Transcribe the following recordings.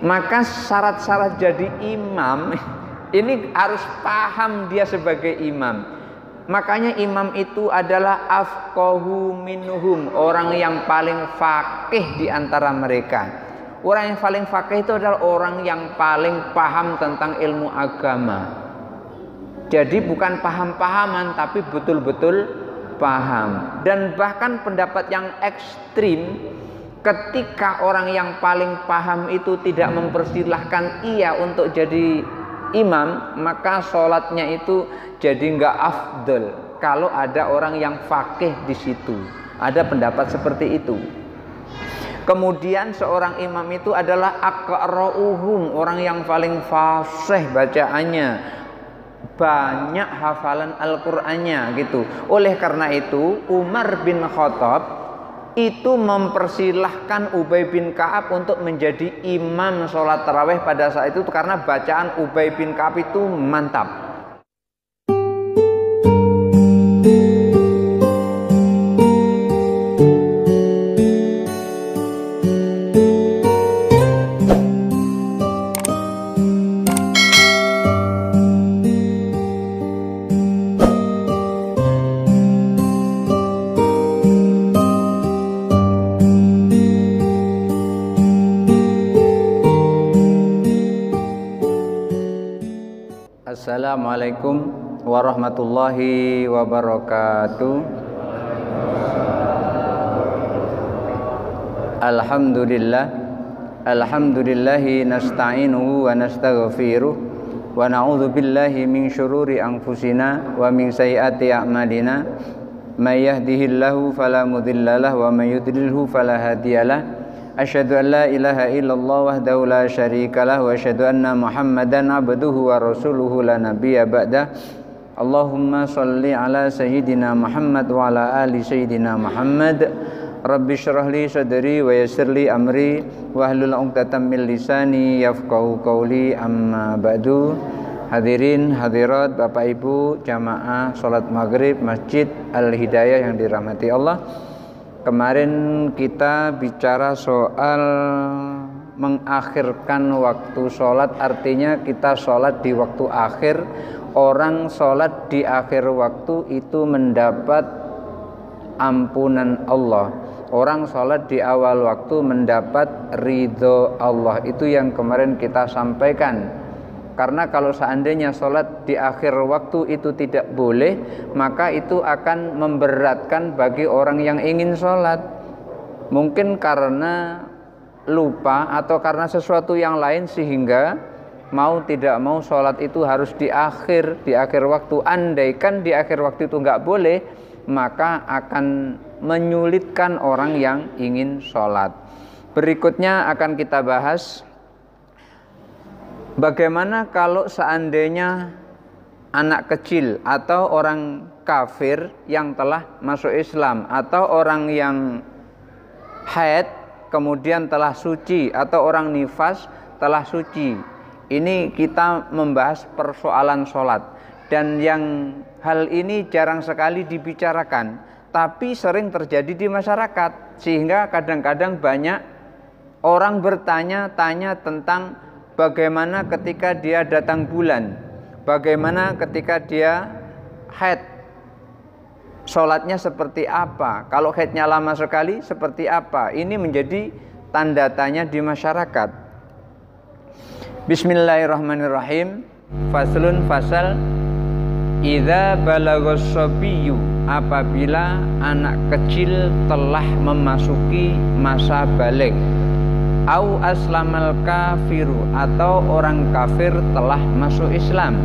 Maka syarat-syarat jadi imam ini harus paham dia sebagai imam. Makanya imam itu adalah afqahu minhum, orang yang paling faqih di antara mereka. Orang yang paling faqih itu adalah orang yang paling paham tentang ilmu agama. Jadi bukan paham-pahaman, tapi betul-betul paham. Dan bahkan pendapat yang ekstrim, ketika orang yang paling paham itu tidak mempersilahkan ia untuk jadi imam, maka sholatnya itu jadi nggak afdol kalau ada orang yang faqih di situ. Ada pendapat seperti itu. Kemudian seorang imam itu adalah aqra'uhum, orang yang paling fasih bacaannya, banyak hafalan Al-Qur'annya gitu. Oleh karena itu Umar bin Khattab itu mempersilahkan Ubay bin Ka'ab untuk menjadi imam sholat tarawih pada saat itu karena bacaan Ubay bin Ka'ab itu mantap. Assalamualaikum warahmatullahi wabarakatuh. Alhamdulillahi nasta'inuhu wa nastaghfiruh wa na'udzu billahi min syururi anfusina wa min sayyiati a'malina. May yahdihillahu fala mudhillalah wa may yudlilhu fala hadiyalah. Asyhadu an la ilaha illallah wahdahu la syarikalah wa asyhadu anna Muhammadan abduhu wa rasuluhu la nabiyya ba'dah. Allahumma shalli ala sayyidina Muhammad wa ala ali sayyidina Muhammad. Rabbi shrah li sadri wa yassir li amri wahlul 'uqdatam min lisani yafqahu qawli, amma ba'du. Hadirin hadirat Bapak Ibu jamaah salat maghrib Masjid Al-Hidayah yang dirahmati Allah. Kemarin kita bicara soal mengakhirkan waktu sholat, artinya kita sholat di waktu akhir. Orang sholat di akhir waktu itu mendapat ampunan Allah. Orang sholat di awal waktu mendapat ridho Allah. Itu yang kemarin kita sampaikan. Karena kalau seandainya sholat di akhir waktu itu tidak boleh, maka itu akan memberatkan bagi orang yang ingin sholat. Mungkin karena lupa atau karena sesuatu yang lain sehingga mau tidak mau sholat itu harus di akhir waktu. Andaikan di akhir waktu itu nggak boleh, maka akan menyulitkan orang yang ingin sholat. Berikutnya akan kita bahas bagaimana kalau seandainya anak kecil atau orang kafir yang telah masuk Islam atau orang yang haid kemudian telah suci atau orang nifas telah suci. Ini kita membahas persoalan sholat, dan yang hal ini jarang sekali dibicarakan, tapi sering terjadi di masyarakat, sehingga kadang-kadang banyak orang bertanya-tanya tentang bagaimana ketika dia datang bulan, bagaimana ketika dia haid, sholatnya seperti apa, kalau haidnya lama sekali seperti apa. Ini menjadi tanda tanya di masyarakat. Bismillahirrahmanirrahim. Faslun fasal. Idza balagha sabiyyu, apabila anak kecil telah memasuki masa baligh. Au aslamal kafiru, atau orang kafir telah masuk Islam.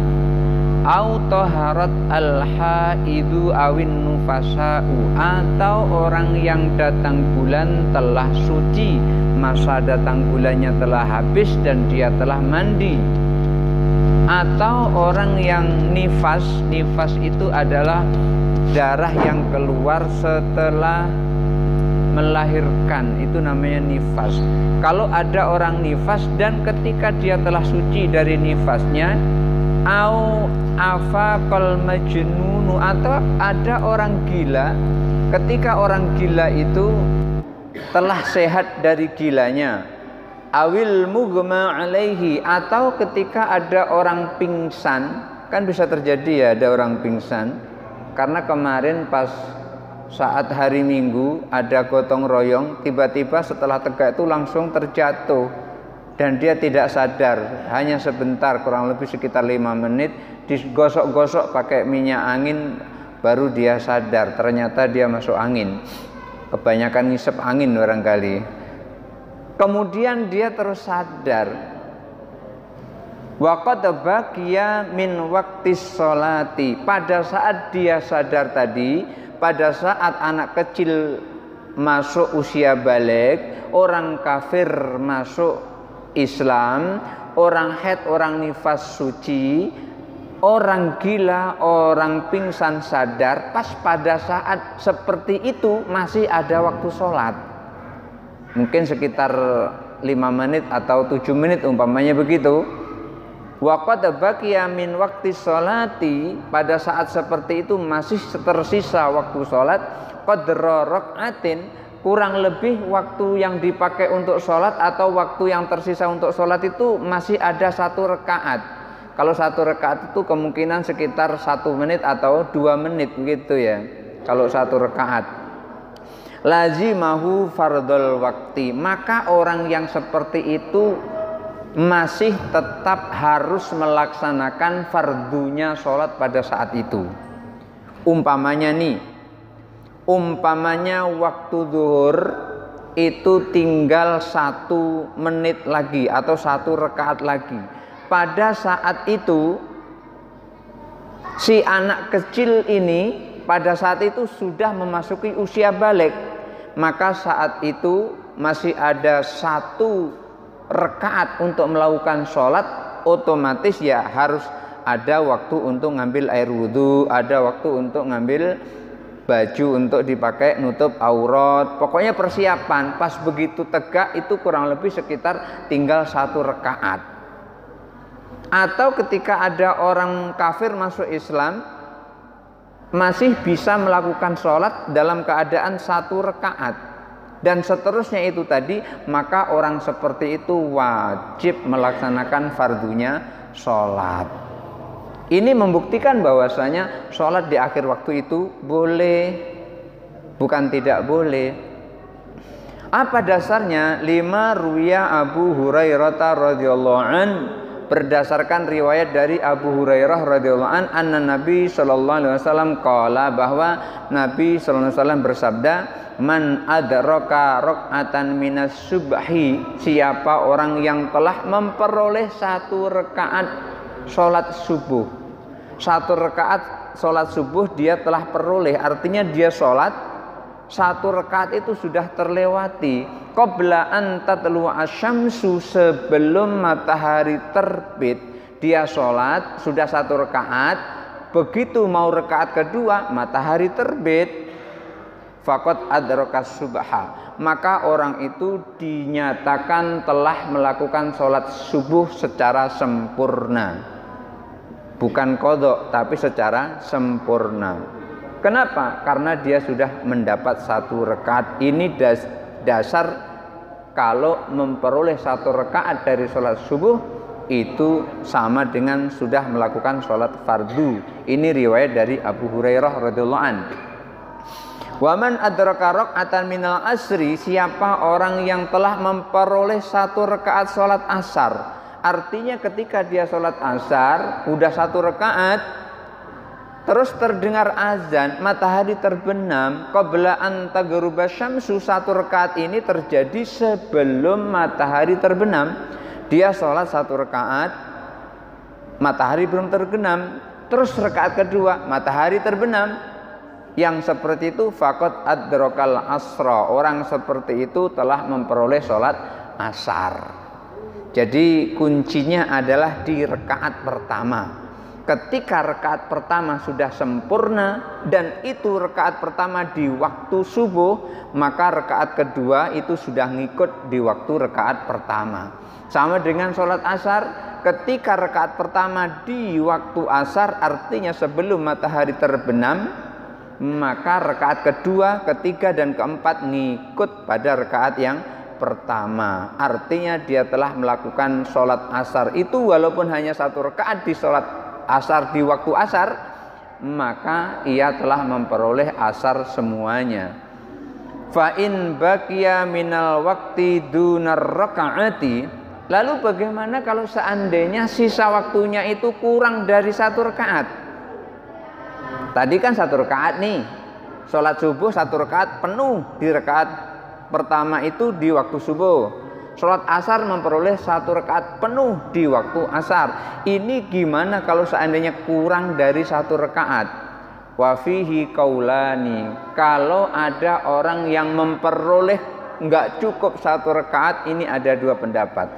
Au taharat al-haidu awin nufasa'u, atau orang yang datang bulan telah suci, masa datang bulannya telah habis dan dia telah mandi. Atau orang yang nifas, nifas itu adalah darah yang keluar setelah melahirkan, itu namanya nifas. Kalau ada orang nifas dan ketika dia telah suci dari nifasnya, au afaqal majnunu, atau ada orang gila, ketika orang gila itu telah sehat dari gilanya, awil mughma alaihi, atau ketika ada orang pingsan. Kan bisa terjadi ya ada orang pingsan karena kemarin pas saat hari Minggu ada gotong royong, tiba-tiba setelah tegak itu langsung terjatuh dan dia tidak sadar, hanya sebentar, kurang lebih sekitar 5 menit digosok-gosok pakai minyak angin baru dia sadar, ternyata dia masuk angin, kebanyakan ngisep angin barangkali. Kemudian dia terus sadar, wa qad baqiya min waqtis sholati, pada saat dia sadar tadi, pada saat anak kecil masuk usia balik, orang kafir masuk Islam, orang haid, orang nifas suci, orang gila, orang pingsan sadar, pas pada saat seperti itu masih ada waktu sholat. Mungkin sekitar 5 menit atau 7 menit umpamanya begitu. Wa qad baqiya min waqti sholati, pada saat seperti itu masih tersisa waktu sholat, qadra rak'atin, kurang lebih waktu yang dipakai untuk sholat atau waktu yang tersisa untuk sholat itu masih ada 1 rakaat. Kalau 1 rakaat itu kemungkinan sekitar 1 menit atau 2 menit gitu ya. Kalau 1 rakaat. Lazimahu fardhul waqti, maka orang yang seperti itu masih tetap harus melaksanakan fardunya sholat pada saat itu. Umpamanya nih, umpamanya waktu zuhur itu tinggal 1 menit lagi atau 1 rakaat lagi. Pada saat itu si anak kecil ini pada saat itu sudah memasuki usia balik, maka saat itu masih ada 1 rakaat untuk melakukan sholat, otomatis ya harus ada waktu untuk ngambil air wudhu, ada waktu untuk ngambil baju untuk dipakai nutup aurat, pokoknya persiapan. Pas begitu tegak itu kurang lebih sekitar tinggal 1 rakaat. Atau ketika ada orang kafir masuk Islam, masih bisa melakukan sholat dalam keadaan 1 rakaat dan seterusnya itu tadi, maka orang seperti itu wajib melaksanakan fardunya sholat. Ini membuktikan bahwasanya sholat di akhir waktu itu boleh, bukan tidak boleh. Apa dasarnya? Lima ruya Abu Hurairah radhiyallahu an, berdasarkan riwayat dari Abu Hurairah radhiyallahu an, anna Nabi sallallahu alaihi wasallam qala, bahwa Nabi sallallahu alaihi wasallam bersabda, man adraka rak'atan minas subhi, siapa orang yang telah memperoleh 1 rakaat sholat subuh, 1 rakaat sholat subuh dia telah peroleh, artinya dia sholat 1 rakaat itu sudah terlewati, qabla an tatlu asyamsu, sebelum matahari terbit dia sholat sudah 1 rakaat, begitu mau rakaat kedua matahari terbit, faqad adraka subha, maka orang itu dinyatakan telah melakukan sholat subuh secara sempurna, bukan qadha tapi secara sempurna. Kenapa? Karena dia sudah mendapat 1 rakaat. Ini dasar kalau memperoleh 1 rakaat dari sholat subuh itu sama dengan sudah melakukan sholat fardu. Ini riwayat dari Abu Hurairah radhiyallahu an. Wa man adraka rak'atan minal asri, siapa orang yang telah memperoleh 1 rakaat sholat asar, artinya ketika dia sholat asar udah 1 rakaat, terus terdengar azan, matahari terbenam, qabla an taghruba syamsu, 1 rakaat ini terjadi sebelum matahari terbenam. Dia sholat 1 rakaat, matahari belum terbenam, terus rakaat kedua matahari terbenam. Yang seperti itu faqad adrakal asra, orang seperti itu telah memperoleh sholat asar. Jadi kuncinya adalah di rakaat pertama. Ketika rakaat pertama sudah sempurna dan itu rakaat pertama di waktu subuh, maka rakaat kedua itu sudah ngikut di waktu rakaat pertama. Sama dengan sholat asar, ketika rakaat pertama di waktu asar, artinya sebelum matahari terbenam, maka rakaat kedua, ketiga dan keempat ngikut pada rakaat yang pertama. Artinya dia telah melakukan sholat asar itu walaupun hanya 1 rakaat di sholat asar di waktu asar, maka ia telah memperoleh asar semuanya. Fa in baqiya minal waqti dunar rakaati, lalu bagaimana kalau seandainya sisa waktunya itu kurang dari 1 rakaat? Tadi kan 1 rakaat nih, sholat subuh 1 rakaat penuh di rakaat pertama itu di waktu subuh. Sholat asar memperoleh 1 rakaat penuh di waktu asar. Ini gimana kalau seandainya kurang dari 1 rakaat? Wa fihi qaulani, kalau ada orang yang memperoleh nggak cukup 1 rakaat, ini ada 2 pendapat.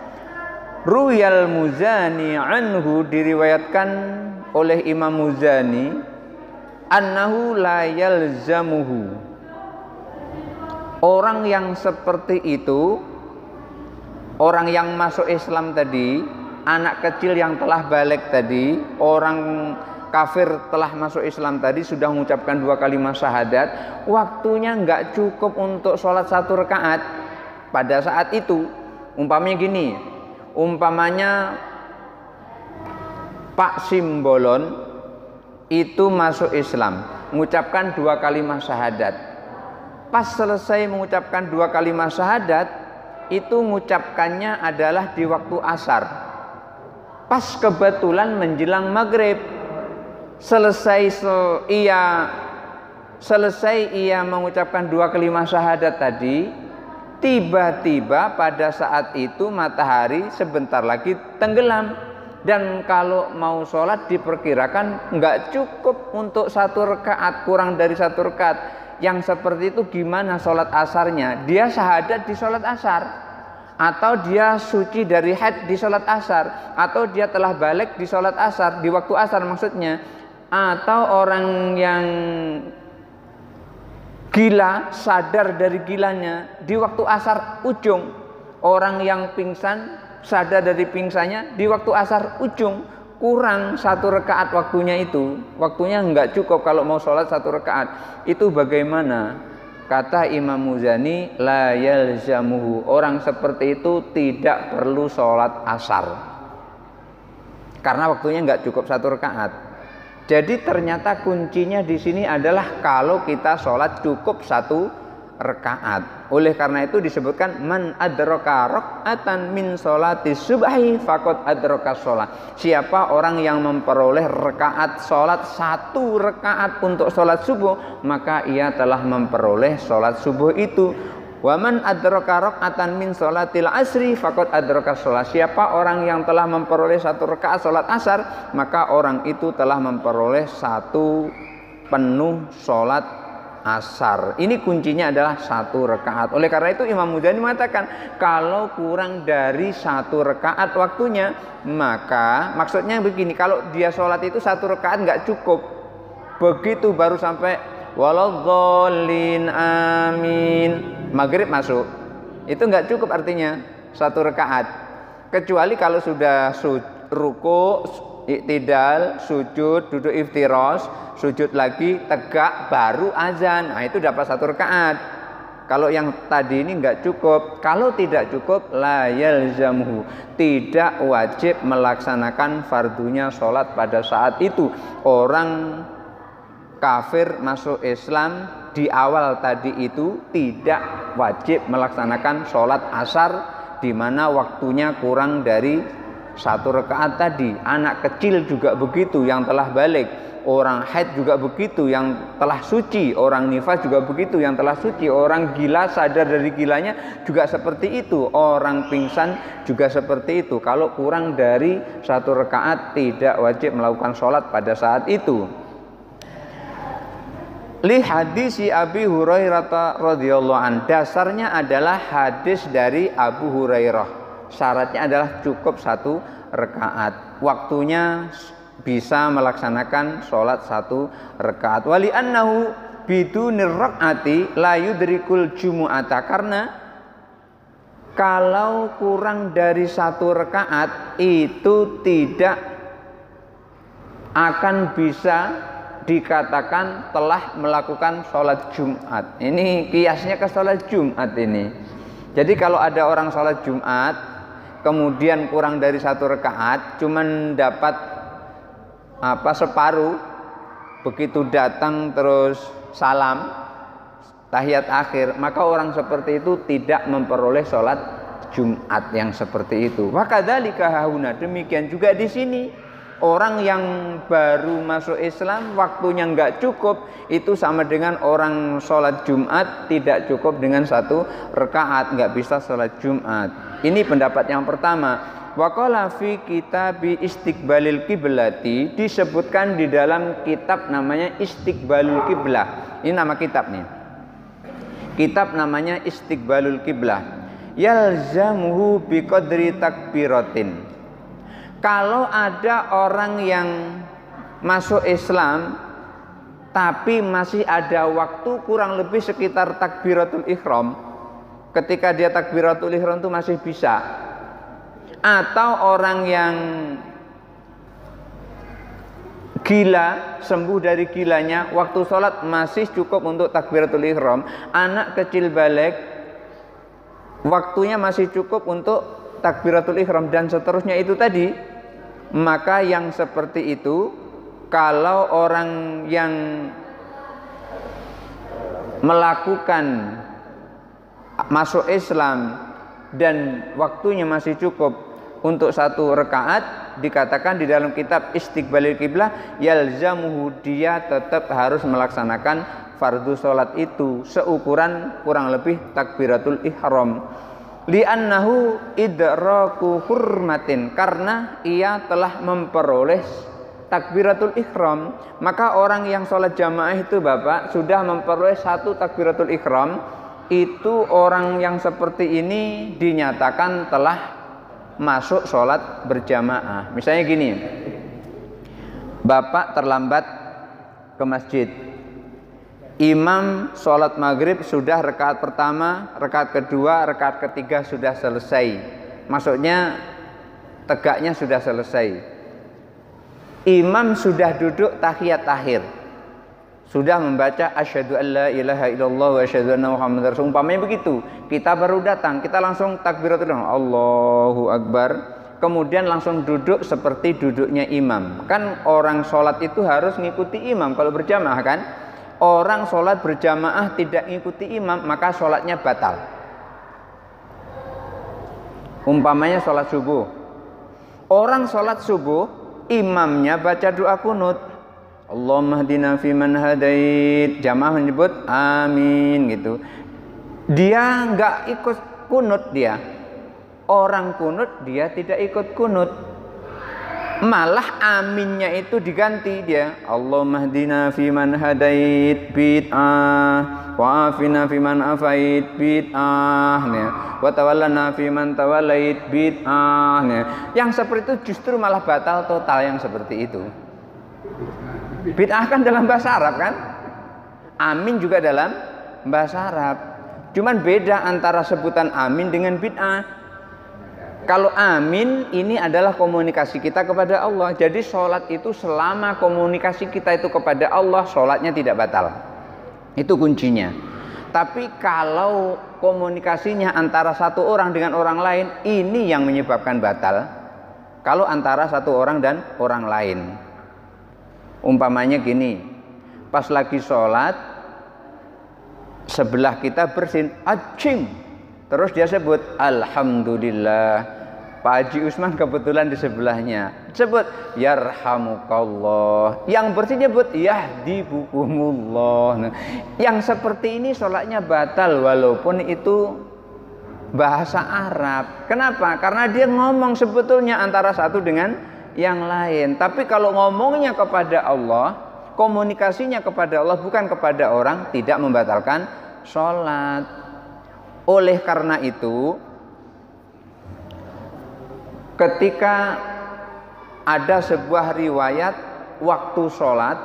Ruyal Muzani anhu, diriwayatkan oleh Imam Muzani, annahu la yalzamuhu, orang yang seperti itu, orang yang masuk Islam tadi, anak kecil yang telah balik tadi, orang kafir telah masuk Islam tadi, sudah mengucapkan 2 kalimat syahadat, waktunya nggak cukup untuk sholat 1 rakaat pada saat itu. Umpamanya gini, umpamanya Pak Simbolon itu masuk Islam, mengucapkan 2 kalimat syahadat. Pas selesai mengucapkan 2 kalimat syahadat, itu mengucapkannya adalah di waktu asar. Pas kebetulan menjelang maghrib, selesai ia mengucapkan 2 kalimat syahadat tadi, tiba-tiba pada saat itu matahari sebentar lagi tenggelam. Dan kalau mau sholat diperkirakan nggak cukup untuk 1 rakaat, kurang dari 1 rakaat. Yang seperti itu gimana sholat asarnya? Dia syahadat di sholat asar, atau dia suci dari haid di sholat asar, atau dia telah balik di sholat asar, di waktu asar maksudnya, atau orang yang gila sadar dari gilanya di waktu asar ujung, orang yang pingsan sadar dari pingsannya di waktu asar ujung, kurang 1 rakaat waktunya itu, waktunya nggak cukup kalau mau sholat 1 rakaat. Itu bagaimana? Kata Imam Muzani, la yalzamuhu, orang seperti itu tidak perlu sholat asar karena waktunya nggak cukup 1 rakaat. Jadi ternyata kuncinya di sini adalah kalau kita sholat cukup 1 rakaat. Oleh karena itu disebutkan man adraka rak'atan min sholati subhi faqad adraka sholat. Siapa orang yang memperoleh rakaat sholat 1 rakaat untuk sholat subuh, maka ia telah memperoleh sholat subuh itu. Wa man adraka rak'atan min sholatil asri faqad adraka sholat. Siapa orang yang telah memperoleh 1 rakaat sholat asar, maka orang itu telah memperoleh 1 penuh sholat asar. Ini kuncinya adalah 1 rakaat. Oleh karena itu Imam Muzani mengatakan kalau kurang dari 1 rakaat waktunya, maka maksudnya begini, kalau dia sholat itu 1 rakaat nggak cukup, begitu baru sampai waladhdallin amin, maghrib masuk, itu nggak cukup artinya 1 rakaat, kecuali kalau sudah ruku, iktidal, sujud, duduk iftirosh, sujud lagi, tegak, baru azan. Nah itu dapat 1 rakaat. Kalau yang tadi ini nggak cukup. Kalau tidak cukup, la yalzamuhu, tidak wajib melaksanakan fardunya sholat pada saat itu. Orang kafir masuk Islam di awal tadi itu tidak wajib melaksanakan sholat asar, di mana waktunya kurang dari 1 rakaat tadi. Anak kecil juga begitu yang telah balik, orang haid juga begitu yang telah suci, orang nifas juga begitu yang telah suci, orang gila sadar dari gilanya juga seperti itu, orang pingsan juga seperti itu. Kalau kurang dari 1 rakaat tidak wajib melakukan sholat pada saat itu. Li hadis Abi Hurairah radhiyallahu an, dasarnya adalah hadis dari Abu Hurairah. Syaratnya adalah cukup 1 rakaat. Waktunya bisa melaksanakan sholat 1 rakaat. Wali annahu bidunir rakaati la yudrikul jumu'ata, karena kalau kurang dari 1 rakaat itu tidak akan bisa dikatakan telah melakukan sholat Jumat. Ini kiasnya ke sholat Jumat ini. Jadi kalau ada orang sholat Jumat kemudian kurang dari 1 rakaat, cuman dapat separuh, begitu datang terus salam tahiyat akhir, maka orang seperti itu tidak memperoleh sholat Jumat yang seperti itu. Wa kadzalika hauna, demikian juga di sini. Orang yang baru masuk Islam waktunya enggak cukup, itu sama dengan orang sholat Jumat tidak cukup dengan 1 rakaat, enggak bisa sholat Jumat. Ini pendapat yang pertama. Wa qala fi kitabi istiqbalil kiblati, disebutkan di dalam kitab namanya Istiqbalul Kiblah. Ini nama kitabnya. Kitab namanya Istiqbalul Kiblah. Yalzamuhu biqadri takbiratin. Kalau ada orang yang masuk Islam tapi masih ada waktu kurang lebih sekitar takbiratul ihram, ketika dia takbiratul ihram itu masih bisa. Atau orang yang gila, sembuh dari gilanya, waktu sholat masih cukup untuk takbiratul ihram. Anak kecil balik, waktunya masih cukup untuk takbiratul ihram dan seterusnya itu tadi. Maka yang seperti itu, kalau orang yang melakukan masuk Islam dan waktunya masih cukup untuk 1 rakaat, dikatakan di dalam kitab Istiqbalil Kiblah, yalzamuhu, dia tetap harus melaksanakan fardu sholat itu seukuran kurang lebih takbiratul ihram. Li'annahu idraku hurmatin, karena ia telah memperoleh takbiratul ihram. Maka orang yang sholat jamaah itu Bapak sudah memperoleh 1 takbiratul ihram, itu orang yang seperti ini dinyatakan telah masuk sholat berjamaah. Misalnya gini, Bapak terlambat ke masjid, imam sholat maghrib sudah rakaat pertama, rakaat kedua, rakaat ketiga sudah selesai. Maksudnya tegaknya sudah selesai. Imam sudah duduk tahiyat akhir, sudah membaca asyhadu alla ilaha illallah wa asyhadu anna muhammadar rasulullah. Umpamanya begitu, kita baru datang, kita langsung takbiratul ihram, Allahu akbar, kemudian langsung duduk seperti duduknya imam. Kan orang sholat itu harus ngikuti imam kalau berjamaah kan. Orang sholat berjamaah tidak ngikuti imam, maka sholatnya batal. Umpamanya sholat subuh, orang sholat subuh, imamnya baca doa kunut, Allahumma hdina fiman hadait, jamaah menyebut amin gitu. Dia nggak ikut kunut, dia orang kunut, dia tidak ikut kunut, malah aminnya itu diganti, dia Allahumma hdina fiman hadait bid'ah wa afina fiman afait bid'ah wa tawallana fiman tawallait bid'ah. Yang seperti itu justru malah batal total yang seperti itu. Bid'ah kan dalam bahasa Arab kan, amin juga dalam bahasa Arab, cuman beda antara sebutan amin dengan bid'ah. Kalau amin ini adalah komunikasi kita kepada Allah. Jadi sholat itu selama komunikasi kita itu kepada Allah, sholatnya tidak batal. Itu kuncinya. Tapi kalau komunikasinya antara satu orang dengan orang lain, ini yang menyebabkan batal. Kalau antara satu orang dan orang lain. Umpamanya gini, pas lagi sholat, sebelah kita bersin, acing. Terus dia sebut alhamdulillah. Pak Haji Usman kebetulan di sebelahnya, sebut yarhamukallah. Yang bersih nyebut yahdibukumullah. Nah, yang seperti ini sholatnya batal walaupun itu bahasa Arab. Kenapa? Karena dia ngomong sebetulnya antara satu dengan yang lain. Tapi kalau ngomongnya kepada Allah, komunikasinya kepada Allah bukan kepada orang, tidak membatalkan sholat. Oleh karena itu, ketika ada sebuah riwayat waktu sholat,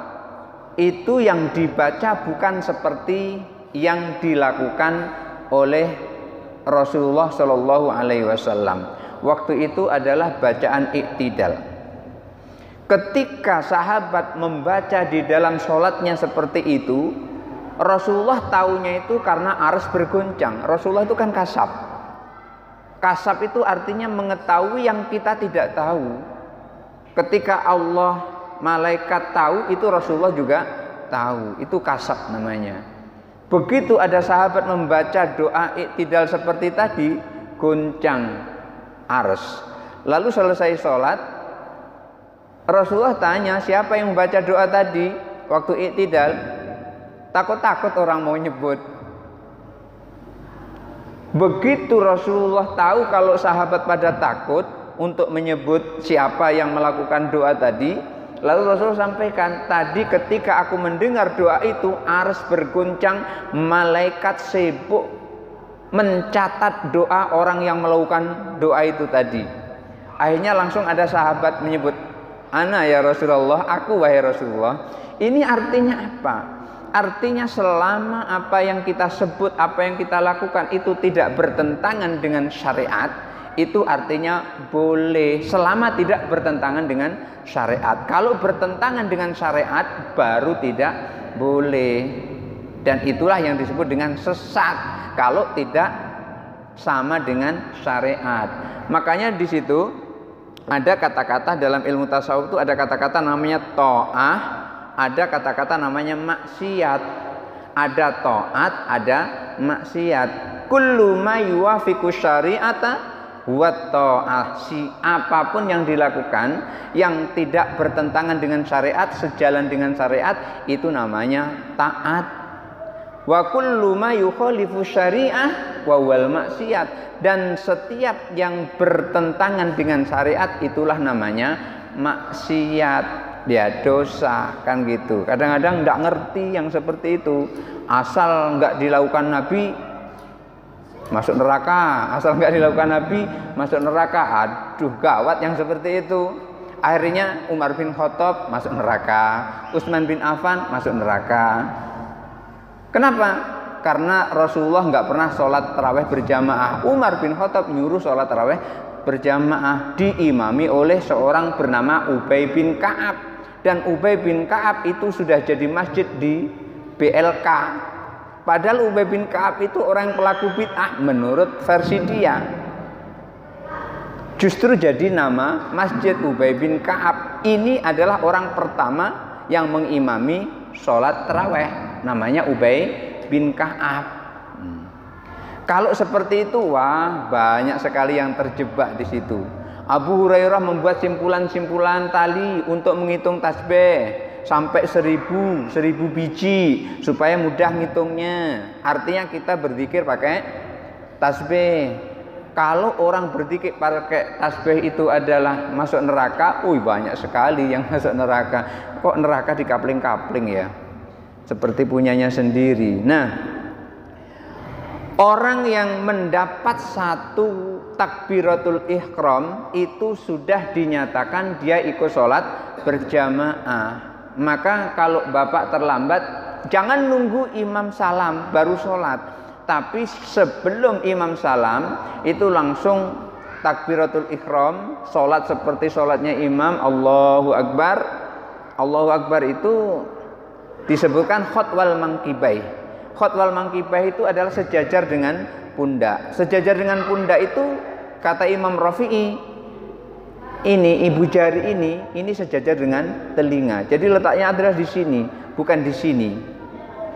itu yang dibaca bukan seperti yang dilakukan oleh Rasulullah Shallallahu Alaihi Wasallam. Waktu itu adalah bacaan iktidal. Ketika sahabat membaca di dalam sholatnya seperti itu, Rasulullah taunya itu karena arsy bergoncang. Rasulullah itu kan kasab. Kasab itu artinya mengetahui yang kita tidak tahu. Ketika Allah, malaikat tahu, itu Rasulullah juga tahu. Itu kasab namanya. Begitu ada sahabat membaca doa iktidal seperti tadi, goncang ars. Lalu selesai sholat, Rasulullah tanya, siapa yang membaca doa tadi waktu iktidal? Takut-takut orang mau nyebut. Begitu Rasulullah tahu kalau sahabat pada takut untuk menyebut siapa yang melakukan doa tadi, lalu Rasulullah sampaikan, tadi ketika aku mendengar doa itu, ars berguncang, malaikat sibuk mencatat doa orang yang melakukan doa itu tadi. Akhirnya langsung ada sahabat menyebut, ana ya Rasulullah, aku wahai Rasulullah. Ini artinya apa? Artinya selama apa yang kita sebut, apa yang kita lakukan itu tidak bertentangan dengan syariat, itu artinya boleh, selama tidak bertentangan dengan syariat. Kalau bertentangan dengan syariat baru tidak boleh. Dan itulah yang disebut dengan sesat kalau tidak sama dengan syariat. Makanya di situ ada kata-kata dalam ilmu tasawuf itu ada kata-kata namanya ta'ah, ada kata-kata namanya maksiat. Ada taat, ada maksiat. Kullu ma yuwafiqu syari'ata wa ta'ah. Apapun yang dilakukan yang tidak bertentangan dengan syariat, sejalan dengan syariat, itu namanya taat. Wa kullu ma yukhalifu syari'ah wa wal maksiat. Dan setiap yang bertentangan dengan syariat itulah namanya maksiat. Dia dosa, kan gitu. Kadang-kadang nggak ngerti yang seperti itu. Asal nggak dilakukan Nabi masuk neraka, asal nggak dilakukan Nabi masuk neraka. Aduh, gawat yang seperti itu. Akhirnya Umar bin Khattab masuk neraka, Utsman bin Affan masuk neraka. Kenapa? Karena Rasulullah nggak pernah sholat taraweh berjamaah. Umar bin Khattab nyuruh sholat taraweh berjamaah, diimami oleh seorang bernama Ubay bin Ka'ab. Dan Ubay bin Ka'ab itu sudah jadi masjid di BLK. Padahal Ubay bin Ka'ab itu orang pelaku bid'ah menurut versi dia. Justru jadi nama masjid Ubay bin Ka'ab. Ini adalah orang pertama yang mengimami sholat taraweh. Namanya Ubay bin Ka'ab. Kalau seperti itu, wah, banyak sekali yang terjebak di situ. Abu Hurairah membuat simpulan-simpulan tali untuk menghitung tasbih sampai 1000 biji supaya mudah ngitungnya. Artinya kita berzikir pakai tasbih. Kalau orang berzikir pakai tasbih itu adalah masuk neraka, banyak sekali yang masuk neraka. Kok neraka dikapling-kapling ya? Seperti punyanya sendiri. Nah, orang yang mendapat satu takbiratul ihram itu sudah dinyatakan dia ikut sholat berjamaah. Maka kalau bapak terlambat, jangan nunggu imam salam baru sholat, tapi sebelum imam salam itu langsung takbiratul ihram, sholat seperti sholatnya imam. Allahu Akbar. Allahu Akbar itu disebutkan khotwal mangkibai. Khotwal mangkibah itu adalah sejajar dengan pundak. Sejajar dengan pundak itu kata Imam Rafi'i, ini ibu jari ini sejajar dengan telinga. Jadi letaknya adalah di sini, bukan di sini.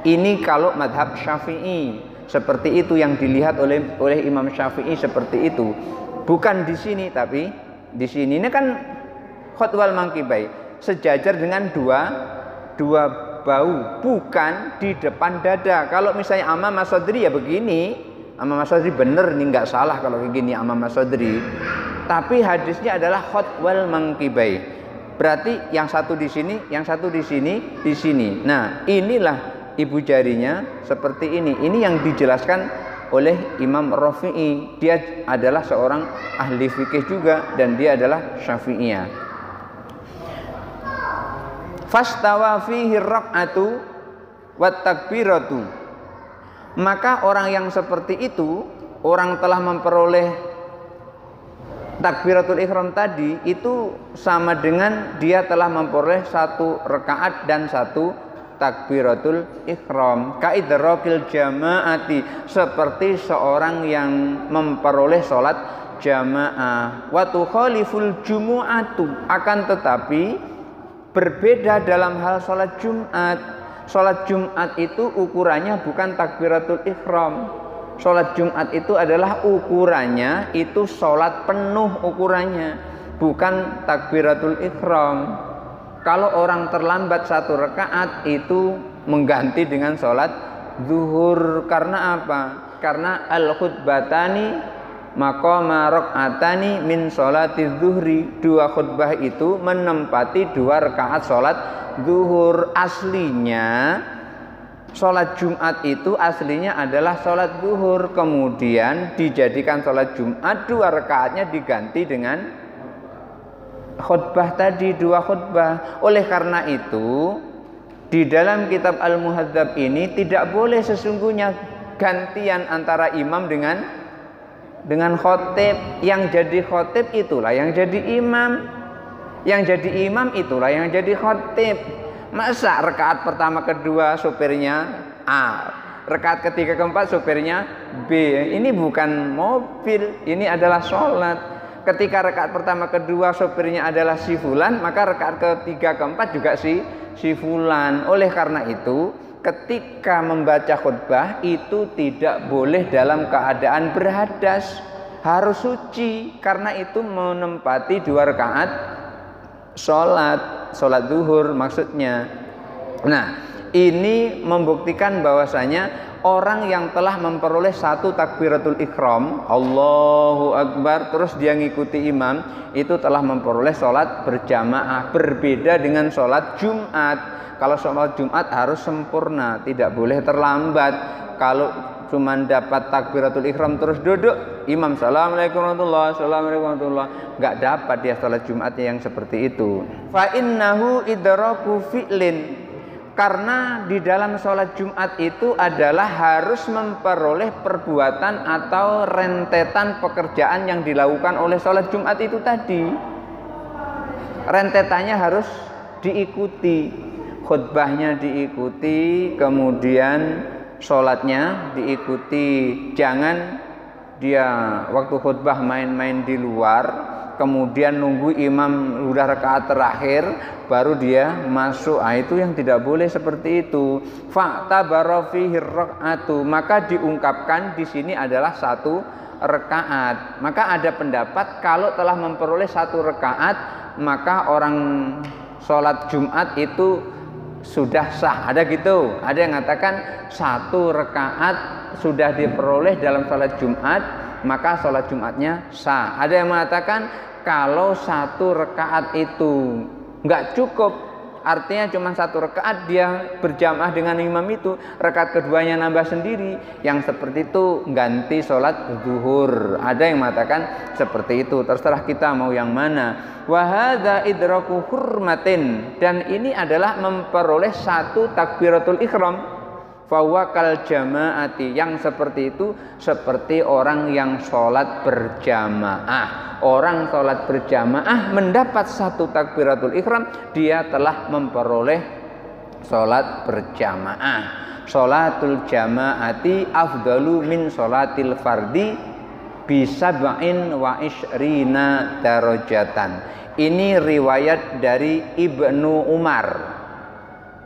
Ini kalau madhab Syafi'i seperti itu yang dilihat oleh Imam Syafi'i seperti itu. Bukan di sini tapi di sini. Ini kan khotwal mangkibai, sejajar dengan dua bau, bukan di depan dada. Kalau misalnya amam masodri ya begini, amam masodri bener nih, nggak salah kalau begini amam masodri. Tapi hadisnya adalah khotwal mangkibai. Berarti yang satu di sini, yang satu di sini, di sini. Nah, inilah ibu jarinya seperti ini. Ini yang dijelaskan oleh Imam Rafi'i. Dia adalah seorang ahli fikih juga dan dia adalah Syafi'iyah. Fastawa fihi rak'atu wat takbiratu. Maka orang yang seperti itu, orang telah memperoleh takbiratul ihram tadi, itu sama dengan dia telah memperoleh 1 rakaat dan 1 takbiratul ihram, kaidrakil jamaati, seperti seorang yang memperoleh sholat jamaah. Wa tukhaliful jumu'atu, akan tetapi berbeda dalam hal sholat Jumat. Sholat Jumat itu ukurannya bukan takbiratul ihram. Sholat Jumat itu adalah ukurannya itu sholat penuh ukurannya, bukan takbiratul ihram. Kalau orang terlambat 1 rakaat itu mengganti dengan sholat zuhur. Karena apa? Karena al-khutbatani maqama rak'atani min sholati zuhri. 2 khutbah itu menempati 2 rakaat sholat zuhur. Aslinya sholat Jumat itu aslinya adalah sholat zuhur, kemudian dijadikan sholat Jumat, 2 rakaatnya diganti dengan khutbah tadi, 2 khutbah. Oleh karena itu di dalam kitab Al-Muhadzab ini tidak boleh sesungguhnya gantian antara imam dengan khotib. Yang jadi khotib itulah yang jadi imam, yang jadi imam itulah yang jadi khotib. Masa rakaat pertama kedua supirnya A, rakaat ketiga keempat supirnya B? Ini bukan mobil, ini adalah sholat. Ketika rakaat pertama kedua sopirnya adalah si fulan, maka rakaat ketiga keempat juga si fulan. Oleh karena itu ketika membaca khutbah itu tidak boleh dalam keadaan berhadas, harus suci, karena itu menempati 2 rakaat sholat zuhur maksudnya. Nah, ini membuktikan bahwasanya orang yang telah memperoleh 1 takbiratul ihram, Allahu Akbar, terus dia ngikuti imam, itu telah memperoleh sholat berjamaah. Berbeda dengan sholat Jumat. Kalau sholat Jumat harus sempurna, tidak boleh terlambat. Kalau cuma dapat takbiratul ihram terus duduk, imam assalamualaikum warahmatullahi wabarakatuh, nggak dapat dia sholat Jumatnya yang seperti itu. Fa innahu idraku fi'lin, karena di dalam sholat Jumat itu adalah harus memperoleh perbuatan atau rentetan pekerjaan yang dilakukan oleh sholat Jumat itu tadi. Rentetannya harus diikuti, khutbahnya diikuti, kemudian sholatnya diikuti. Jangan dia waktu khutbah main-main di luar, kemudian nunggu imam udah rakaat terakhir baru dia masuk. Itu yang tidak boleh seperti itu. Fa'tabara fihi rak'atu, maka diungkapkan di sini adalah 1 rakaat. Maka ada pendapat kalau telah memperoleh 1 rakaat maka orang sholat Jumat itu sudah sah. Ada gitu. Ada yang mengatakan 1 rakaat sudah diperoleh dalam sholat Jumat maka sholat Jumatnya sah. Ada yang mengatakan kalau 1 rakaat itu nggak cukup, artinya cuma 1 rakaat dia berjamaah dengan imam itu, rakaat keduanya nambah sendiri, yang seperti itu ganti sholat zuhur. Ada yang mengatakan seperti itu, terserah kita mau yang mana. Wa hadza idraku hurmatin, dan ini adalah memperoleh 1 takbiratul ihram. Fahuwa kal jamaati, yang seperti itu seperti orang yang sholat berjamaah. Orang sholat berjamaah mendapat 1 takbiratul ihram, dia telah memperoleh sholat berjamaah. Sholatul jamaati afdalu min sholatil fardi bisab'in wa ishrina darajatan. Ini riwayat dari Ibnu Umar.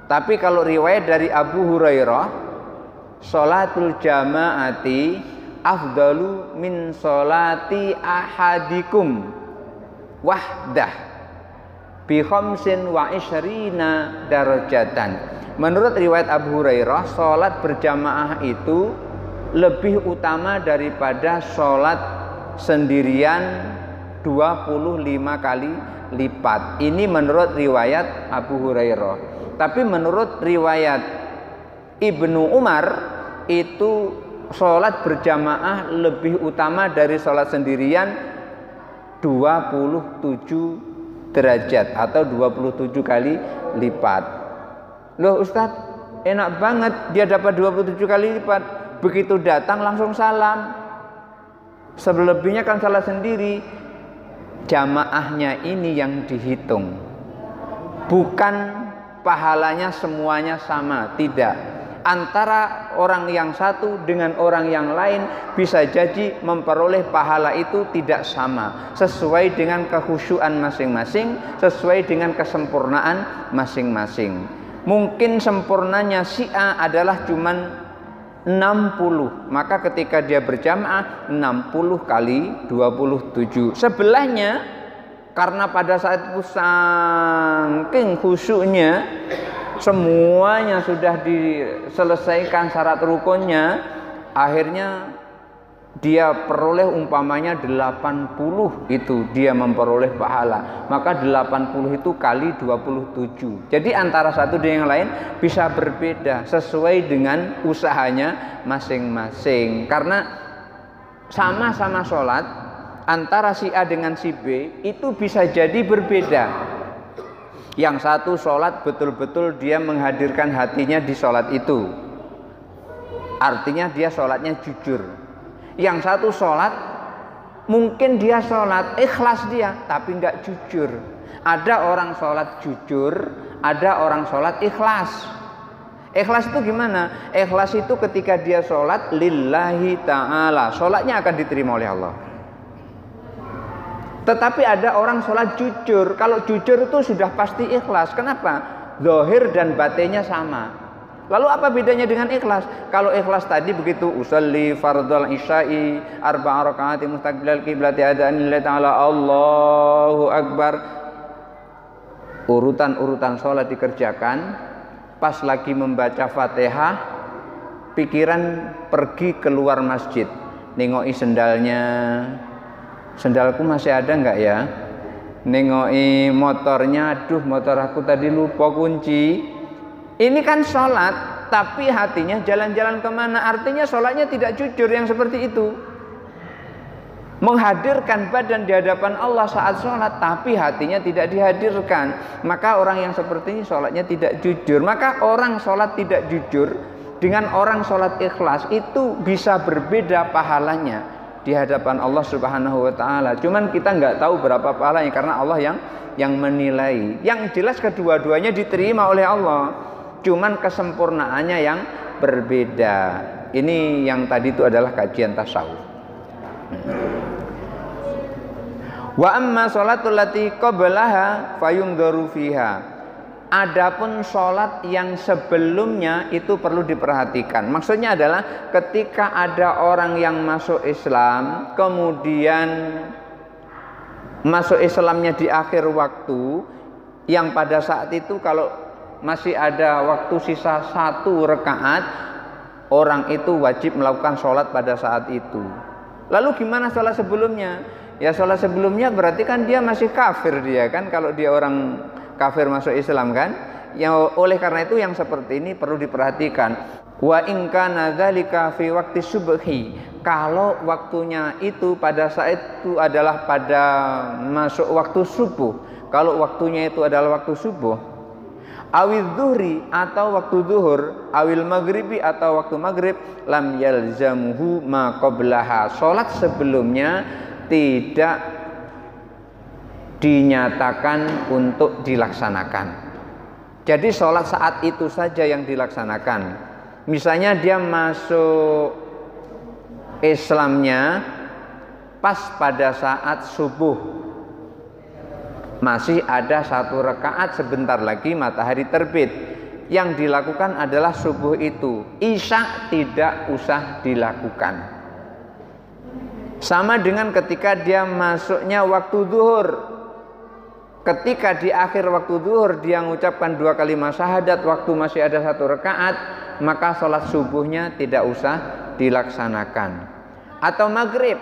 Tapi kalau riwayat dari Abu Hurairah, sholatul jamaati afdalu min sholati ahadikum wahdah bi khamsin wa ishrina darajatan. Menurut riwayat Abu Hurairah, sholat berjamaah itu lebih utama daripada sholat sendirian 25 kali lipat. Ini menurut riwayat Abu Hurairah. Tapi menurut riwayat Ibnu Umar itu sholat berjamaah lebih utama dari sholat sendirian 27 derajat atau 27 kali lipat. Loh Ustadz, enak banget dia dapat 27 kali lipat. Begitu datang langsung salam. Selebihnya kan salat sendiri. Jamaahnya ini yang dihitung, bukan pahalanya semuanya sama, tidak. Antara orang yang satu dengan orang yang lain bisa jadi memperoleh pahala itu tidak sama, sesuai dengan kekhusyuan masing-masing, sesuai dengan kesempurnaan masing-masing. Mungkin sempurnanya si A adalah cuman 60, maka ketika dia berjamaah 60 kali 27. Sebelahnya karena pada saat itu saking khusyuknya, semuanya sudah diselesaikan syarat rukunnya, akhirnya dia peroleh umpamanya 80, itu dia memperoleh pahala. Maka 80 itu kali 27. Jadi antara satu dengan yang lain bisa berbeda sesuai dengan usahanya masing-masing. Karena sama-sama sholat, antara si A dengan si B itu bisa jadi berbeda. Yang satu sholat betul-betul dia menghadirkan hatinya di sholat itu, artinya dia sholatnya jujur. Yang satu sholat mungkin dia sholat ikhlas dia, tapi nggak jujur. Ada orang sholat jujur, ada orang sholat ikhlas. Ikhlas itu gimana? Ikhlas itu ketika dia sholat lillahi ta'ala, sholatnya akan diterima oleh Allah. Tetapi ada orang sholat jujur. Kalau jujur itu sudah pasti ikhlas. Kenapa? Zahir dan batinnya sama. Lalu apa bedanya dengan ikhlas? Kalau ikhlas tadi begitu, usalli fardhal isya'i arba'a rakaati mustaqbilal qiblati adaan lillahi ta'ala Allahu akbar. Urutan-urutan sholat dikerjakan. Pas lagi membaca Fatihah, pikiran pergi keluar masjid, nengoki sendalnya. Sendalku masih ada enggak ya? Nengoki motornya, aduh motor aku tadi lupa kunci. Ini kan sholat, tapi hatinya jalan-jalan kemana? Artinya sholatnya tidak jujur yang seperti itu. Menghadirkan badan di hadapan Allah saat sholat, tapi hatinya tidak dihadirkan. Maka orang yang seperti ini sholatnya tidak jujur. Maka orang sholat tidak jujur dengan orang sholat ikhlas itu bisa berbeda pahalanya di hadapan Allah Subhanahu wa ta'ala. Cuman kita nggak tahu berapa pahalanya karena Allah yang menilai. Yang jelas kedua-duanya diterima oleh Allah, cuman kesempurnaannya yang berbeda. Ini yang tadi itu adalah kajian tasawuf. Wa amma sholatul lati qablaha fayundharu fiha. Adapun sholat yang sebelumnya itu perlu diperhatikan. Maksudnya adalah ketika ada orang yang masuk Islam, kemudian masuk Islamnya di akhir waktu, yang pada saat itu kalau masih ada waktu sisa 1 rakaat, orang itu wajib melakukan sholat pada saat itu. Lalu gimana sholat sebelumnya? Ya sholat sebelumnya berarti kan dia masih kafir dia kan, kalau dia orang kafir masuk Islam kan. Ya, oleh karena itu yang seperti ini perlu diperhatikan. Wa in kana dzalika fi waqti subhi, kalau waktunya itu pada saat itu adalah pada masuk waktu subuh, kalau waktunya itu adalah waktu subuh, awil zuhri atau waktu zuhur, awil maghribi atau waktu maghrib, lam yalzamuhu ma qablaha, salat sebelumnya tidak dinyatakan untuk dilaksanakan. Jadi sholat saat itu saja yang dilaksanakan. Misalnya dia masuk Islamnya pas pada saat subuh, masih ada 1 rakaat, sebentar lagi matahari terbit. Yang dilakukan adalah subuh itu. Isya tidak usah dilakukan. Sama dengan ketika dia masuknya waktu zuhur. Ketika di akhir waktu zuhur dia mengucapkan 2 kalimat syahadat, waktu masih ada 1 rakaat, maka sholat subuhnya tidak usah dilaksanakan. Atau maghrib,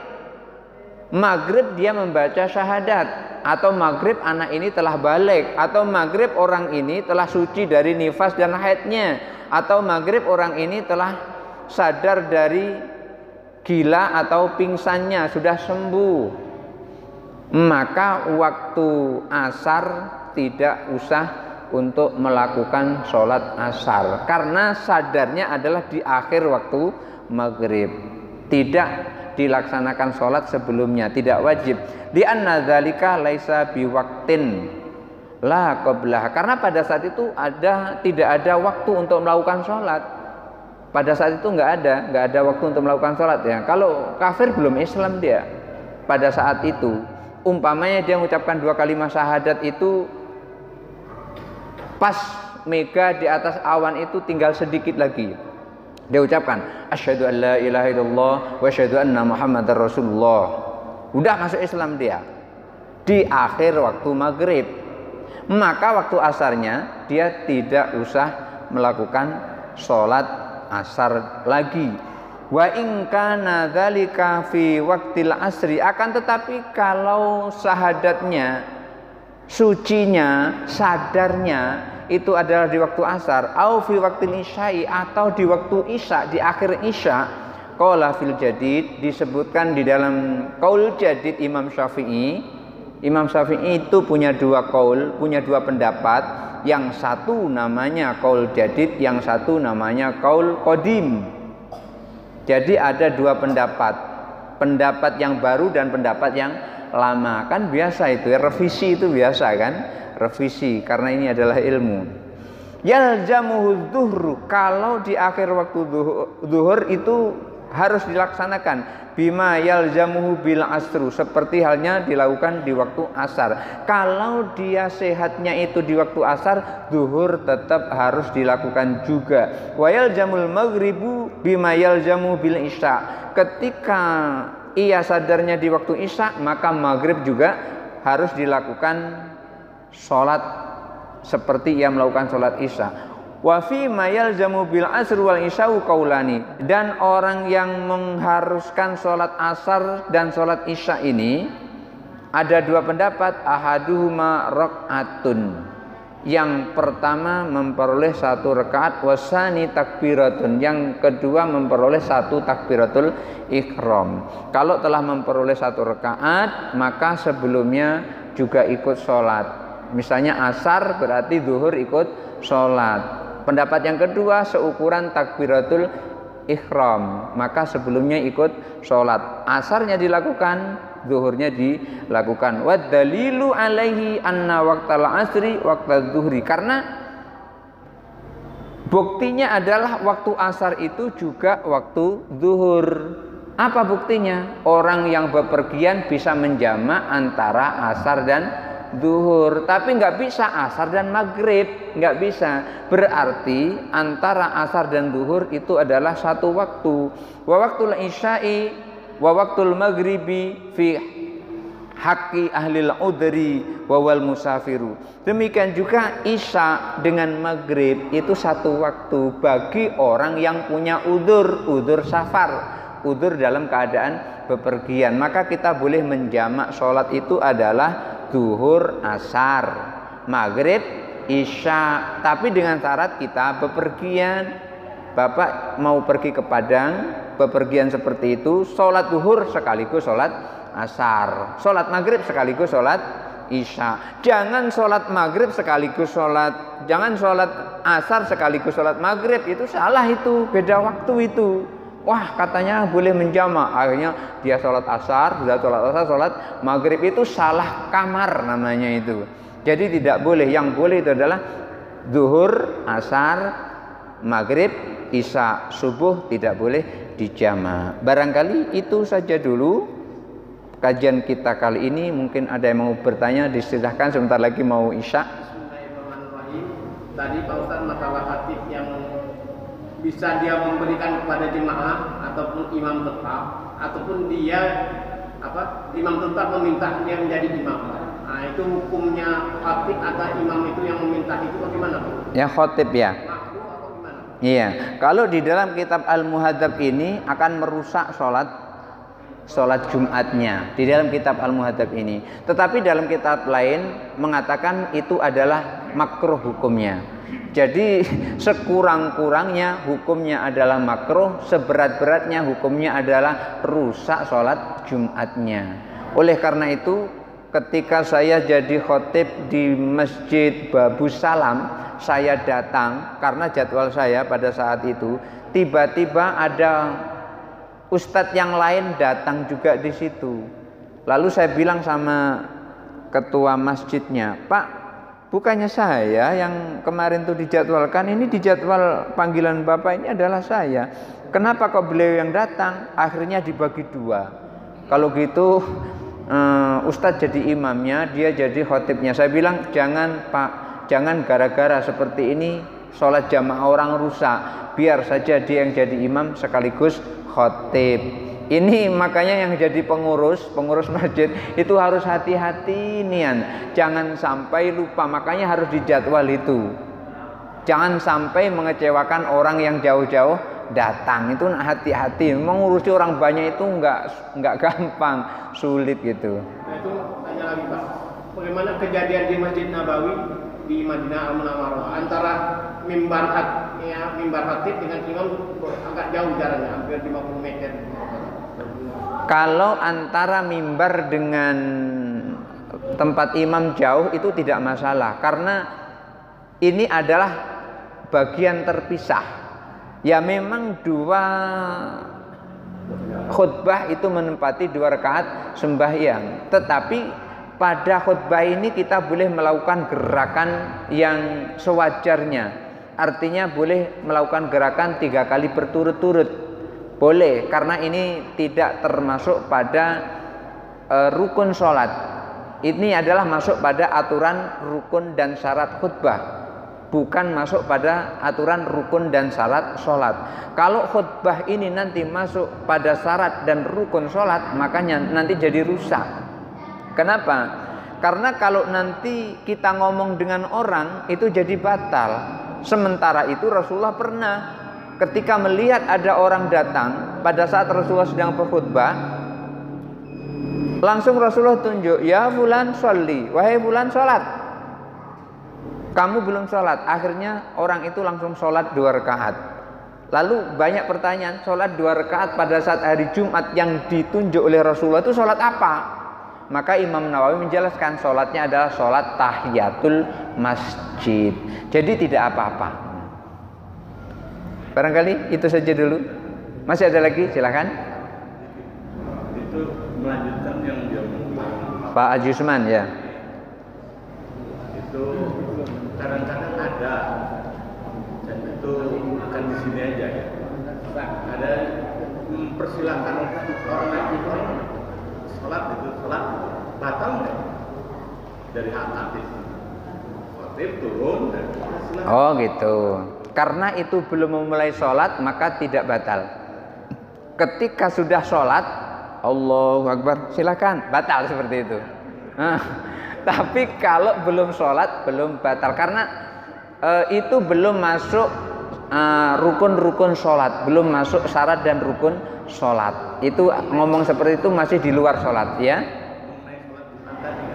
maghrib dia membaca syahadat, atau maghrib anak ini telah balik, atau maghrib orang ini telah suci dari nifas dan haidnya, atau maghrib orang ini telah sadar dari gila atau pingsannya, sudah sembuh. Maka waktu asar tidak usah untuk melakukan sholat asar, karena sadarnya adalah di akhir waktu maghrib. Tidak dilaksanakan sholat sebelumnya, tidak wajib. Li'anna dzalika laisa biwaqtin la qablah, karena pada saat itu tidak ada waktu untuk melakukan sholat. Pada saat itu nggak ada waktu untuk melakukan sholat ya. Kalau kafir belum Islam dia pada saat itu, umpamanya dia mengucapkan 2 kalimat syahadat itu pas mega di atas awan itu tinggal sedikit lagi, dia ucapkan asyhadu an la ilaha illallah wa asyhadu anna muhammadar rasulullah, udah masuk Islam dia di akhir waktu maghrib. Maka waktu asarnya dia tidak usah melakukan sholat asar lagi. Wa in kana dzalika fi waqtil asri, akan tetapi kalau syahadatnya, sucinya, sadarnya itu adalah di waktu asar, au fi waqtil isya'i, atau di waktu isya, di akhir isya, qala fil jadid, disebutkan di dalam qaul jadid Imam Syafi'i. Imam Syafi'i itu punya 2 qaul, punya 2 pendapat. Yang satu namanya qaul jadid, yang satu namanya qaul qadim. Jadi ada 2 pendapat, pendapat yang baru dan pendapat yang lama. Kan biasa itu ya, revisi itu biasa kan, revisi, karena ini adalah ilmu. Yaljamuhu dzuhru, kalau di akhir waktu zuhur itu harus dilaksanakan bima yaljamuhu bil asru, seperti halnya dilakukan di waktu asar. Kalau dia sehatnya itu di waktu asar, zuhur tetap harus dilakukan juga. Wa yaljamul maghribu bima yaljamu bil isya, ketika ia sadarnya di waktu isya, maka maghrib juga harus dilakukan sholat seperti ia melakukan sholat isya. Wa fi ma yalzamu bil asr wal isya'u qaulani, dan orang yang mengharuskan sholat asar dan sholat isya ini ada 2 pendapat. Ahaduhuma rakaatun, yang pertama memperoleh 1 rakaat, wasani takbiratun, yang kedua memperoleh 1 takbiratul ihram. Kalau telah memperoleh 1 rakaat, maka sebelumnya juga ikut sholat. Misalnya asar berarti zuhur ikut sholat. Pendapat yang kedua seukuran takbiratul ihram, maka sebelumnya ikut sholat. Asarnya dilakukan, zuhurnya dilakukan. Wa dalilu alaihi anna waqtal asri waqtal zuhri, karena buktinya adalah waktu asar itu juga waktu zuhur. Apa buktinya? Orang yang bepergian bisa menjamak antara asar dan zuhur, tapi nggak bisa asar dan maghrib, nggak bisa. Berarti antara asar dan zuhur itu adalah 1 waktu. Wa waqtul isya'i wa waqtul maghribi fi haqqi ahlil udri wa wal musafiru. Demikian juga isya dengan maghrib itu 1 waktu bagi orang yang punya udzur safar, udzur dalam keadaan bepergian. Maka kita boleh menjamak sholat itu adalah zuhur, asar, maghrib, isya, tapi dengan syarat kita bepergian. Bapak mau pergi ke Padang, bepergian seperti itu, sholat zuhur sekaligus sholat asar, sholat maghrib sekaligus sholat isya. Jangan sholat maghrib sekaligus sholat, jangan sholat asar sekaligus sholat maghrib, itu salah, itu beda waktu itu. Wah, katanya boleh menjamak, akhirnya dia sholat asar, sudah sholat asar, sholat maghrib, itu salah kamar namanya itu. Jadi tidak boleh. Yang boleh itu adalah zuhur, asar, maghrib, isya, subuh tidak boleh dijamak. Barangkali itu saja dulu kajian kita kali ini. Mungkin ada yang mau bertanya, disilahkan, sebentar lagi mau isya. Tadi Pak Ustadz masalah hadis yang bisa dia memberikan kepada jemaah ataupun imam tetap, ataupun dia imam tetap meminta dia menjadi imam. Nah, itu hukumnya khatib atau imam itu yang meminta itu bagaimana, Pak? Ya, khatib ya. Makruh atau gimana? Iya, kalau di dalam kitab Al-Muhadzab ini akan merusak sholat Jumatnya di dalam kitab Al-Muhadzab ini. Tetapi dalam kitab lain mengatakan itu adalah makruh hukumnya. Jadi sekurang-kurangnya hukumnya adalah makruh, seberat-beratnya hukumnya adalah rusak sholat Jumatnya. Oleh karena itu, ketika saya jadi khotib di Masjid Babus Salam, saya datang karena jadwal saya pada saat itu, tiba-tiba ada ustadz yang lain datang juga di situ. Lalu saya bilang sama ketua masjidnya, Pak, bukannya saya yang kemarin tuh dijadwalkan, ini dijadwal panggilan Bapak ini adalah saya. Kenapa kok beliau yang datang? Akhirnya dibagi dua. Kalau gitu Ustadz jadi imamnya, dia jadi khotibnya. Saya bilang jangan Pak, jangan gara-gara seperti ini sholat jamaah orang rusak. Biar saja dia yang jadi imam sekaligus khotib. Ini makanya yang jadi pengurus masjid itu harus hati-hati nian. Jangan sampai lupa, makanya harus dijadwal itu. Jangan sampai mengecewakan orang yang jauh-jauh datang. Itu hati-hati. Mengurusi orang banyak itu enggak gampang, sulit gitu. Nah itu tanya lagi Pak, bagaimana kejadian di Masjid Nabawi di Madinah Al-Munawwarah antara mimbar khatib dengan imam agak jauh jaraknya, hampir 50 meter. Kalau antara mimbar dengan tempat imam jauh itu tidak masalah, karena ini adalah bagian terpisah. Ya memang dua khutbah itu menempati 2 rakaat sembahyang, tetapi pada khutbah ini kita boleh melakukan gerakan yang sewajarnya. Artinya boleh melakukan gerakan 3 kali berturut-turut. Boleh, karena ini tidak termasuk pada rukun sholat. Ini adalah masuk pada aturan rukun dan syarat khutbah, bukan masuk pada aturan rukun dan syarat sholat. Kalau khutbah ini nanti masuk pada syarat dan rukun sholat, makanya nanti jadi rusak. Kenapa? Karena kalau nanti kita ngomong dengan orang itu jadi batal. Sementara itu Rasulullah pernah ketika melihat ada orang datang pada saat Rasulullah sedang berkhutbah, langsung Rasulullah tunjuk, ya fulan sholli, wahai fulan sholat. Kamu belum sholat. Akhirnya orang itu langsung sholat 2 rakaat. Lalu banyak pertanyaan, sholat 2 rakaat pada saat hari Jumat yang ditunjuk oleh Rasulullah itu sholat apa? Maka Imam Nawawi menjelaskan sholatnya adalah sholat tahiyatul masjid. Jadi tidak apa-apa. Barangkali itu saja dulu. Masih ada lagi? Silakan. Itu melanjutkan yang dia Pak Ajusman ya. Itu kadang-kadang ada, dan itu bukan di sini aja ya. Ada mempersilahkan orang lain sholat batal nggak dari hak khotib. Khotib turun dan silakan. Oh gitu. Karena itu belum memulai sholat maka tidak batal. Ketika sudah sholat, Allahu Akbar, silakan, batal seperti itu. Tapi kalau belum sholat belum batal, karena itu belum masuk rukun-rukun sholat, belum masuk syarat dan rukun sholat. Itu ngomong seperti itu masih di luar sholat ya.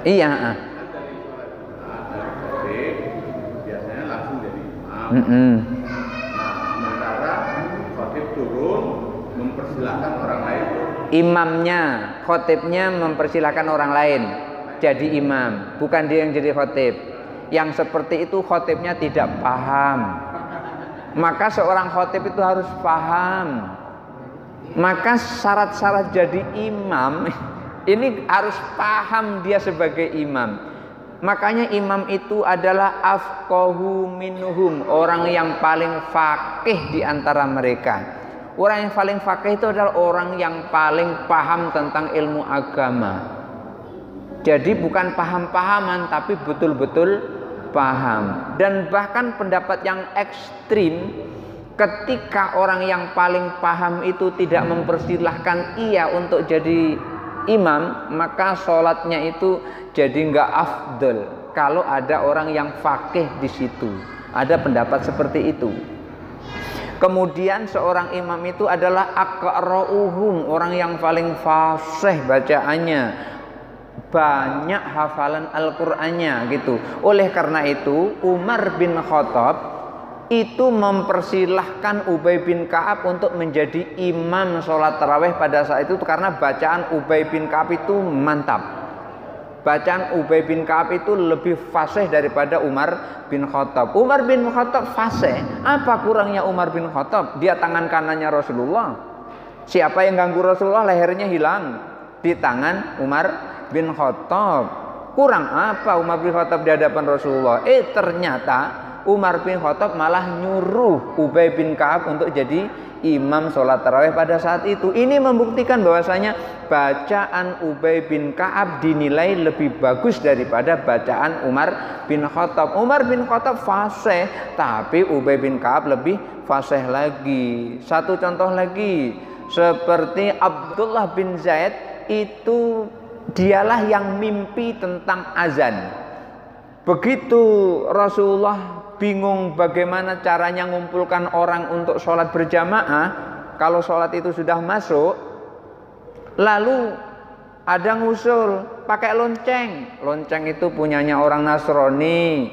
Iya. Biasanya langsung jadi imam. Nah, sementara khotib turun mempersilahkan orang lain. Imamnya, khotibnya mempersilahkan orang lain jadi imam, bukan dia yang jadi khotib. Yang seperti itu khotibnya tidak paham. Maka seorang khotib itu harus paham. Maka syarat-syarat jadi imam ini harus paham dia sebagai imam. Makanya imam itu adalah afqahu minhum, orang yang paling faqih di antara mereka. Orang yang paling faqih itu adalah orang yang paling paham tentang ilmu agama. Jadi bukan paham-pahaman, tapi betul-betul paham. Dan bahkan pendapat yang ekstrim, ketika orang yang paling paham itu tidak mempersilahkan ia untuk jadi imam, maka sholatnya itu jadi nggak afdal. Kalau ada orang yang faqih di situ, ada pendapat seperti itu. Kemudian seorang imam itu adalah aqra'uhum, orang yang paling fasih bacaannya, banyak hafalan Al-Qur'annya gitu. Oleh karena itu Umar bin Khattab itu mempersilahkan Ubay bin Ka'ab untuk menjadi imam sholat tarawih pada saat itu, karena bacaan Ubay bin Ka'ab itu mantap. Bacaan Ubay bin Ka'ab itu lebih fasih daripada Umar bin Khattab. Umar bin Khattab fasih. Apa kurangnya Umar bin Khattab? Dia tangan kanannya Rasulullah. Siapa yang ganggu Rasulullah lehernya hilang di tangan Umar bin Khattab. Kurang apa Umar bin Khattab di hadapan Rasulullah? Ternyata Umar bin Khattab malah nyuruh Ubay bin Ka'ab untuk jadi imam sholat tarawih pada saat itu. Ini membuktikan bahwasanya bacaan Ubay bin Ka'ab dinilai lebih bagus daripada bacaan Umar bin Khattab. Umar bin Khattab fasih, tapi Ubay bin Ka'ab lebih fasih lagi. Satu contoh lagi, seperti Abdullah bin Zaid itu dialah yang mimpi tentang azan. Begitu Rasulullah bingung bagaimana caranya mengumpulkan orang untuk sholat berjamaah, kalau sholat itu sudah masuk, lalu ada ngusul pakai lonceng. Lonceng itu punyanya orang Nasrani.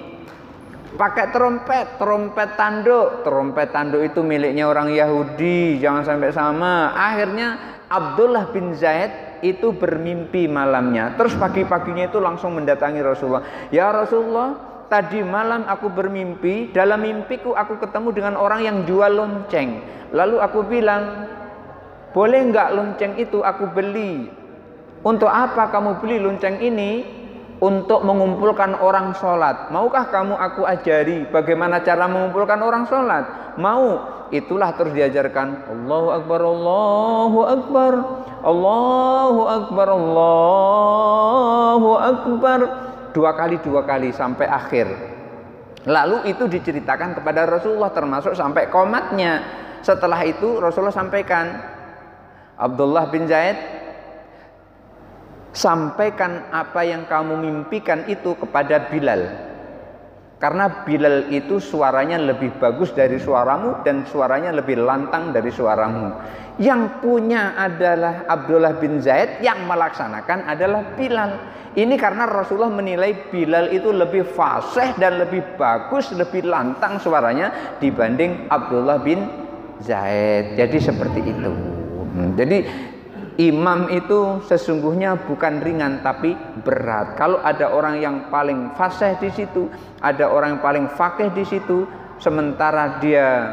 Pakai trompet tanduk itu miliknya orang Yahudi. Jangan sampai sama. Akhirnya Abdullah bin Zaid itu bermimpi malamnya. Terus pagi-paginya itu langsung mendatangi Rasulullah. Ya Rasulullah, tadi malam aku bermimpi. Dalam mimpiku aku ketemu dengan orang yang jual lonceng. Lalu aku bilang, boleh enggak lonceng itu aku beli? Untuk apa kamu beli lonceng ini? Untuk mengumpulkan orang sholat. Maukah kamu aku ajari bagaimana cara mengumpulkan orang sholat? Mau. Itulah terus diajarkan Allahu Akbar, Allahu Akbar, Allahu Akbar, Allahu Akbar, dua kali sampai akhir. Lalu itu diceritakan kepada Rasulullah termasuk sampai qomatnya. Setelah itu Rasulullah sampaikan, Abdullah bin Zaid, sampaikan apa yang kamu mimpikan itu kepada Bilal. Karena Bilal itu suaranya lebih bagus dari suaramu dan suaranya lebih lantang dari suaramu. Yang punya adalah Abdullah bin Zaid, yang melaksanakan adalah Bilal. Ini karena Rasulullah menilai Bilal itu lebih fasih dan lebih bagus, lebih lantang suaranya dibanding Abdullah bin Zaid. Jadi seperti itu. Jadi imam itu sesungguhnya bukan ringan tapi berat. Kalau ada orang yang paling fasih di situ, ada orang yang paling faqih di situ, sementara dia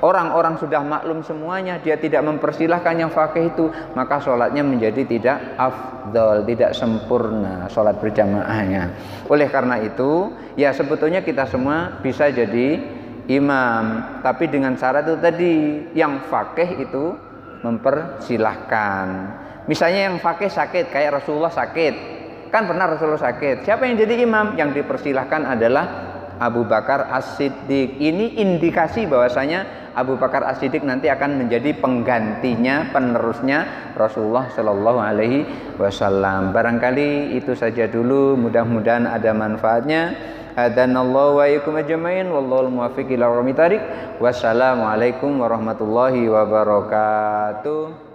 orang-orang sudah maklum semuanya, dia tidak mempersilahkan yang faqih itu, maka sholatnya menjadi tidak afdol, tidak sempurna sholat berjamaahnya. Oleh karena itu, ya sebetulnya kita semua bisa jadi imam, tapi dengan syarat itu tadi, yang faqih itu mempersilahkan. Misalnya yang faqih sakit, kayak Rasulullah sakit, kan pernah Rasulullah sakit, siapa yang jadi imam? Yang dipersilahkan adalah Abu Bakar As-Siddiq. Ini indikasi bahwasanya Abu Bakar As-Siddiq nanti akan menjadi penggantinya, penerusnya Rasulullah Shallallahu Alaihi Wasallam. Barangkali itu saja dulu, mudah-mudahan ada manfaatnya. Hadanallahu wa iyyakum ajmain, wallahul muwaffiq ila aqwamit thoriq. Wassalamualaikum warahmatullahi wabarakatuh.